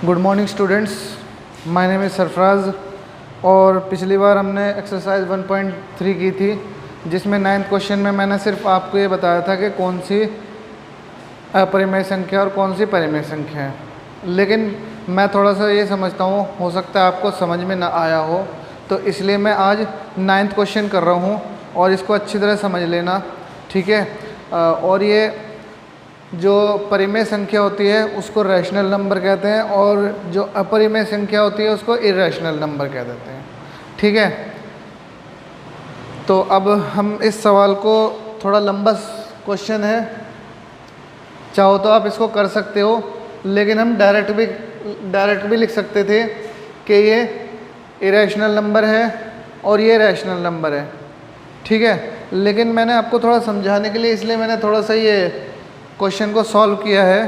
Good morning students, my name is Sarfaraz. और पिछली बार हमने एक्सरसाइज 1.3 की थी, जिसमें 9th क्वेश्चन में मैंने सिर्फ आपको ये बताया था कि कौन सी अपरिमेय संख्या और कौन सी परिमेय संख्या है। लेकिन मैं थोड़ा सा ये समझता हूँ, हो सकता है आपको समझ में ना आया हो, तो इसलिए मैं आज 9th क्वेश्चन कर रहा हूँ और इसको अच्छी तरह समझ लेना, ठीक है। और ये जो परिमेय संख्या होती है उसको रैशनल नंबर कहते हैं और जो अपरिमेय संख्या होती है उसको इरैशनल नंबर कह देते हैं, ठीक है। तो अब हम इस सवाल को, थोड़ा लंबा क्वेश्चन है, चाहो तो आप इसको कर सकते हो, लेकिन हम डायरेक्ट भी लिख सकते थे कि ये इरैशनल नंबर है और ये रैशनल नंबर है, ठीक है। लेकिन मैंने आपको थोड़ा समझाने के लिए इसलिए मैंने थोड़ा सा ये क्वेश्चन को सॉल्व किया है।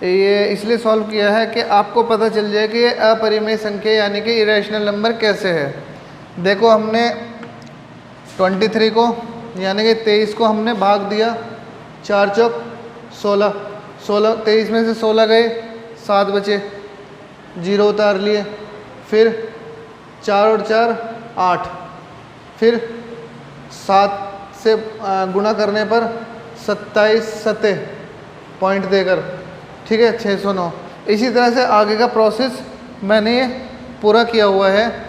ये इसलिए सॉल्व किया है कि आपको पता चल जाए कि ये अपरिमेय संख्या यानी कि इरैशनल नंबर कैसे है। देखो, हमने 23 को यानी कि 23 को हमने भाग दिया, 4 चौक 16, 23 में से 16 गए, 7 बचे, 0 उतार लिए, फिर 4 और 4 8, फिर 7 से गुणा करने पर 27 सतह पॉइंट देकर, ठीक है, 609। इसी तरह से आगे का प्रोसेस मैंने ये पूरा किया हुआ है।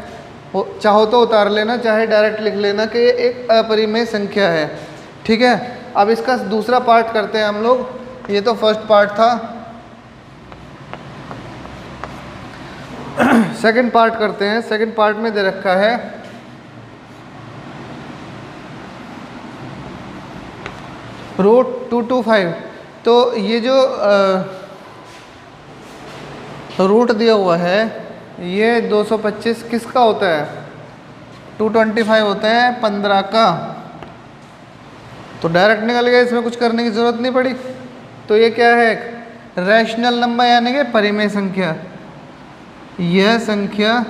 चाहो तो उतार लेना, चाहे डायरेक्ट लिख लेना कि ये एक अपरिमेय संख्या है, ठीक है। अब इसका दूसरा पार्ट करते हैं हम लोग। ये तो फर्स्ट पार्ट था, सेकंड पार्ट करते हैं। सेकंड पार्ट में दे रखा है √225। तो ये जो रूट दिया हुआ है ये 225 किसका होता है? 225 होता है 15 का। तो डायरेक्ट निकल गया, इसमें कुछ करने की ज़रूरत नहीं पड़ी। तो ये क्या है? रैशनल नंबर यानी कि परिमेय संख्या। यह संख्या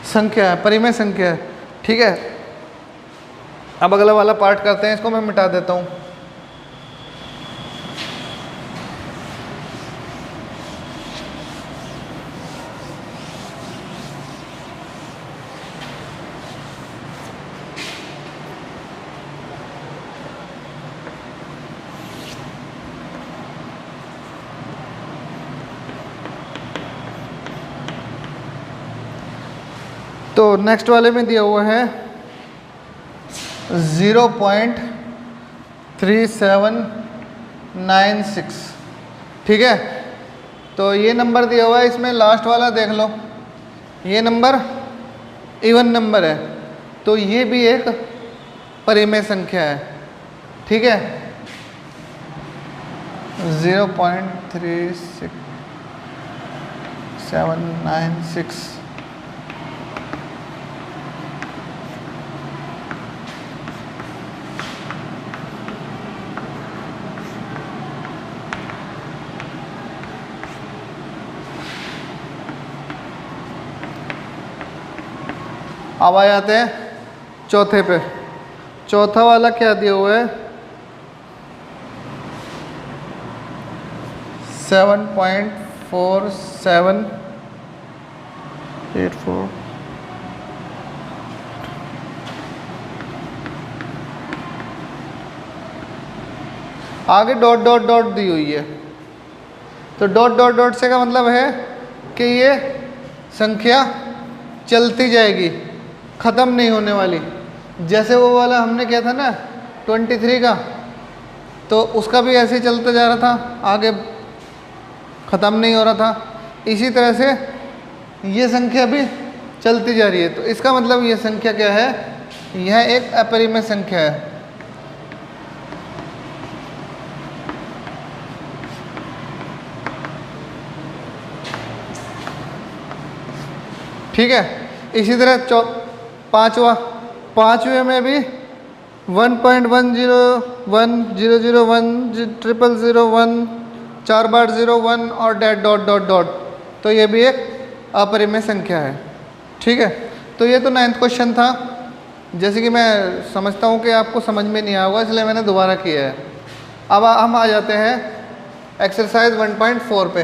संख्या है, परिमेय संख्या है, ठीक है। अब अगला वाला पार्ट करते हैं, इसको मैं मिटा देता हूँ। तो नेक्स्ट वाले में दिया हुआ है 0.3796, ठीक है। तो ये नंबर दिया हुआ है, इसमें लास्ट वाला देख लो, ये नंबर इवन नंबर है, तो ये भी एक परिमेय संख्या है, ठीक है। 0.3796। अब आ जाते हैं चौथे पे। चौथा वाला क्या दिया हुआ है? 7.4784। आगे डॉट डॉट डॉट दी हुई है, तो डॉट डॉट डॉट से का मतलब है कि ये संख्या चलती जाएगी, ख़त्म नहीं होने वाली। जैसे वो वाला हमने किया था ना 23 का, तो उसका भी ऐसे ही चलता जा रहा था, आगे ख़त्म नहीं हो रहा था। इसी तरह से ये संख्या भी चलती जा रही है। तो इसका मतलब ये संख्या क्या है? यह एक अपरिमेय संख्या है, ठीक है। इसी तरह पाँचवें में भी 1.101001001001 4 बार 0 1 और डैट डॉट डॉट डॉट, तो ये भी एक अपरिमेय संख्या है। ठीक है, तो ये तो 9th क्वेश्चन था। जैसे कि मैं समझता हूँ कि आपको समझ में नहीं आया होगा, इसलिए मैंने दोबारा किया है। अब हम आ जाते हैं एक्सरसाइज 1.4 पे।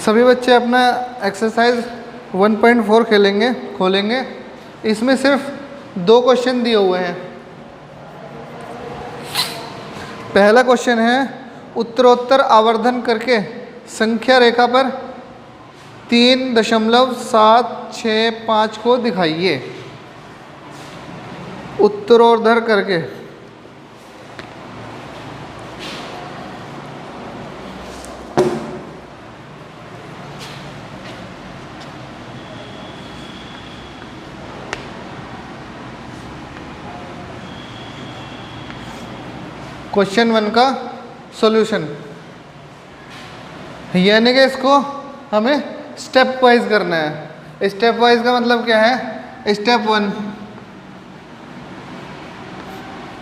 सभी बच्चे अपना एक्सरसाइज 1.4 खोलेंगे। इसमें सिर्फ 2 क्वेश्चन दिए हुए हैं। पहला क्वेश्चन है उत्तरोत्तर आवर्धन करके संख्या रेखा पर 3.765 को दिखाइए। उत्तरोत्तर करके क्वेश्चन 1 का सॉल्यूशन, यानी कि इसको हमें स्टेप वाइज करना है। स्टेप वाइज का मतलब क्या है? स्टेप 1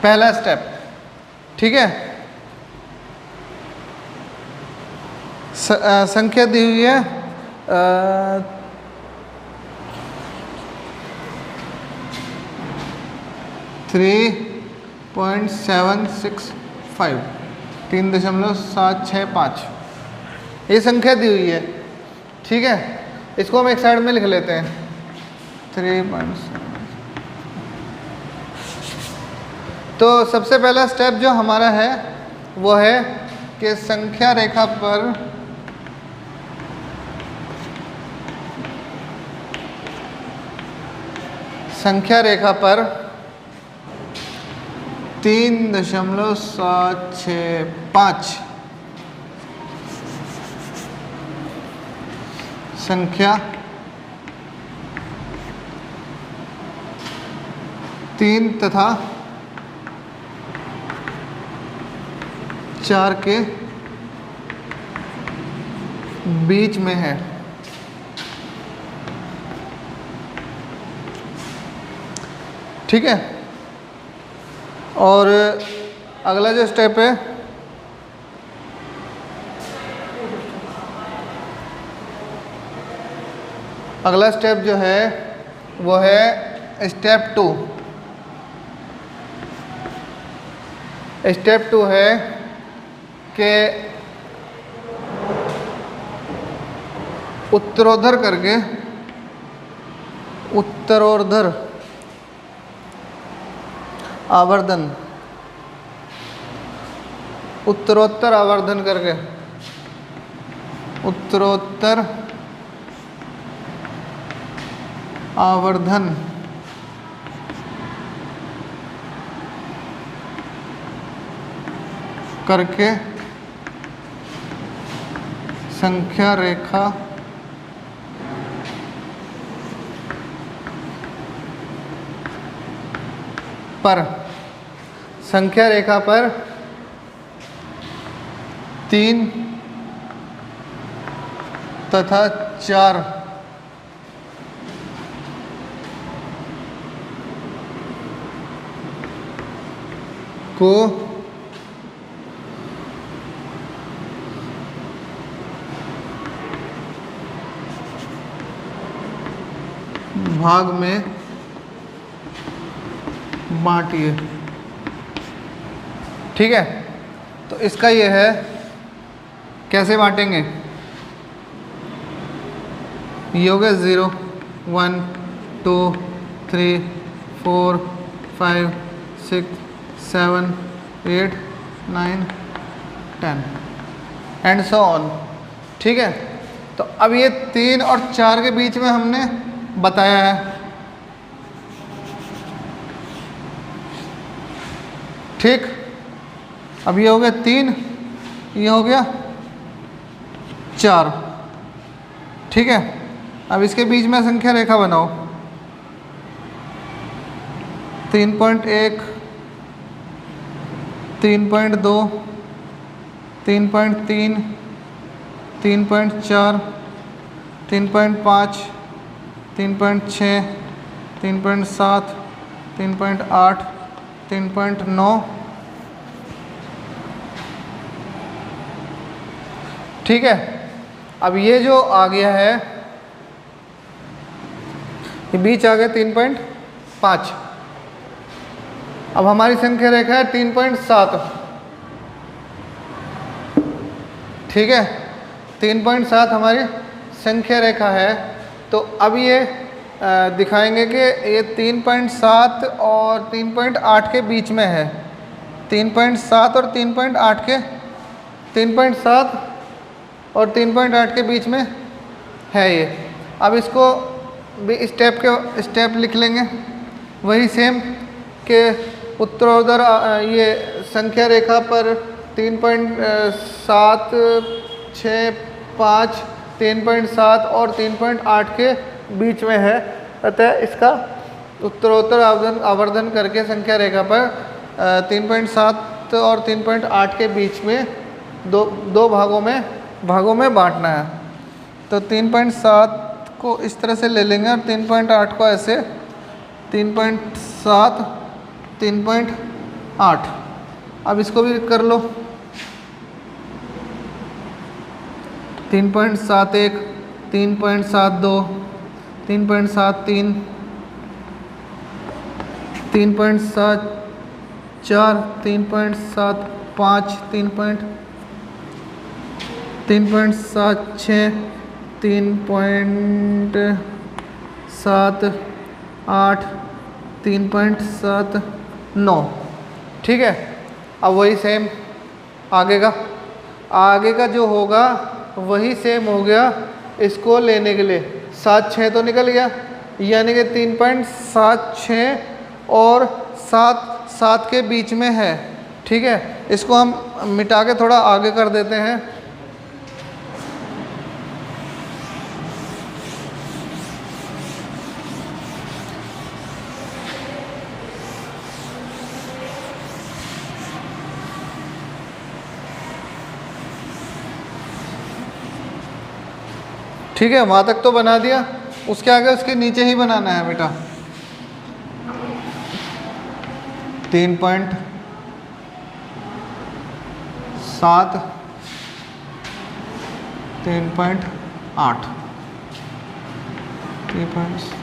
पहला स्टेप, ठीक है। संख्या दी हुई है 3.765 ये संख्या दी हुई है, ठीक है। इसको हम एक साइड में लिख लेते हैं 3.7। तो सबसे पहला स्टेप जो हमारा है वो है कि संख्या रेखा पर संख्या रेखा पर 3.765 संख्या 3 तथा 4 के बीच में है। ठीक है, और अगला जो स्टेप है अगला स्टेप जो है वो है स्टेप 2। स्टेप 2 है कि उत्तरोत्तर करके उत्तरोत्तर आवर्धन उत्तरोत्तर आवर्धन करके उत्तरोत्तर आवर्धन करके संख्या रेखा पर 3 तथा 4 को भाग में बांटिए। ठीक है, तो इसका ये है कैसे बांटेंगे। ये हो गया 0 1 2 3 4 5 6 7 8 9 10 एंड सो ऑन। ठीक है, तो अब ये 3 और 4 के बीच में हमने बताया है। ठीक, अब ये हो गया 3, ये हो गया 4। ठीक है, अब इसके बीच में संख्या रेखा बनाओ। 3.1, 3.2, 3.3, 3.4, 3.5, 3.6, 3.7, 3.8, 3.9। ठीक है। अब ये जो आ गया है, ये बीच आ गया 3.5। अब हमारी संख्या रेखा है 3.7। ठीक है, 3.7 हमारी संख्या रेखा है। तो अब ये दिखाएंगे कि ये 3.7 और 3.8 के बीच में है। 3.7 और 3.8 के 3.7 और 3.8 के बीच में है ये। अब इसको भी स्टेप लिख लेंगे, वही सेम के उत्तरोत्तर ये संख्या रेखा पर 3.7, 6, 5, 3.7 और 3.8 के बीच में है। अतः इसका उत्तरोत्तर आवर्धन करके संख्या रेखा पर 3.7 और 3.8 के बीच में दो भागों में बांटना है। तो 3.7 को इस तरह से ले लेंगे और 3.8 को ऐसे। 3.7, 3.8। अब इसको भी कर लो। 3.71, 3.72, 3.73, 3.74, 3.75, 3.76, 3.78, 3.79। ठीक है। अब वही सेम आगे का जो होगा वही सेम हो गया इसको लेने के लिए। 7, 6 तो निकल गया, यानी कि 3.76 और 7 के बीच में है। ठीक है, इसको हम मिटा के थोड़ा आगे कर देते हैं। ठीक है, वहाँ तक तो बना दिया, उसके आगे उसके नीचे ही बनाना है बेटा। 3.7, 3.8, 3.7,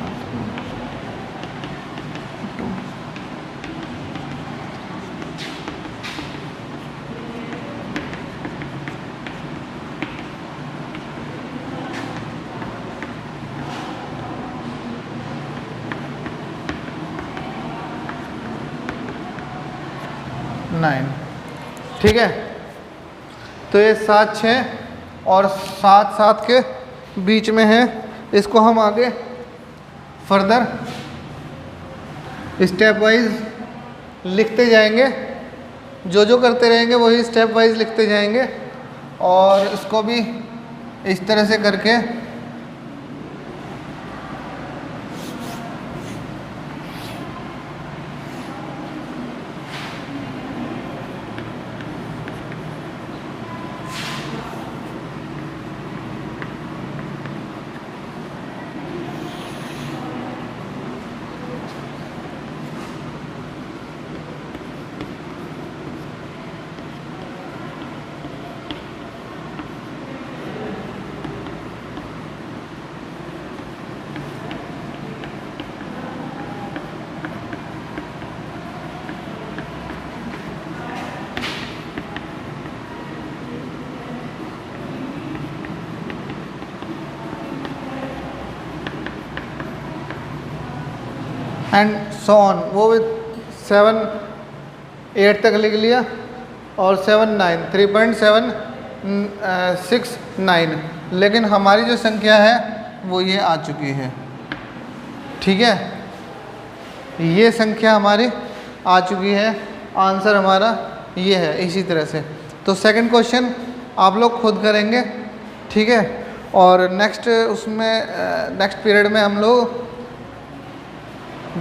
9। ठीक है, तो ये 7, 6 और 7 के बीच में है। इसको हम आगे फर्दर स्टेप वाइज लिखते जाएंगे, जो करते रहेंगे वही स्टेप वाइज लिखते जाएंगे। और इसको भी इस तरह से करके एंड सो ऑन। वो 7, 8 तक लिख लिया और 7, 9, 3.769। लेकिन हमारी जो संख्या है वो ये आ चुकी है। ठीक है, ये संख्या हमारी आ चुकी है। आंसर हमारा ये है इसी तरह से। तो सेकंड क्वेश्चन आप लोग खुद करेंगे। ठीक है, और नेक्स्ट उसमें नेक्स्ट पीरियड में हम लोग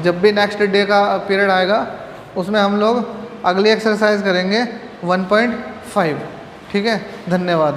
जब भी नेक्स्ट डे का पीरियड आएगा उसमें हम लोग अगली एक्सरसाइज करेंगे 1.5। ठीक है, धन्यवाद।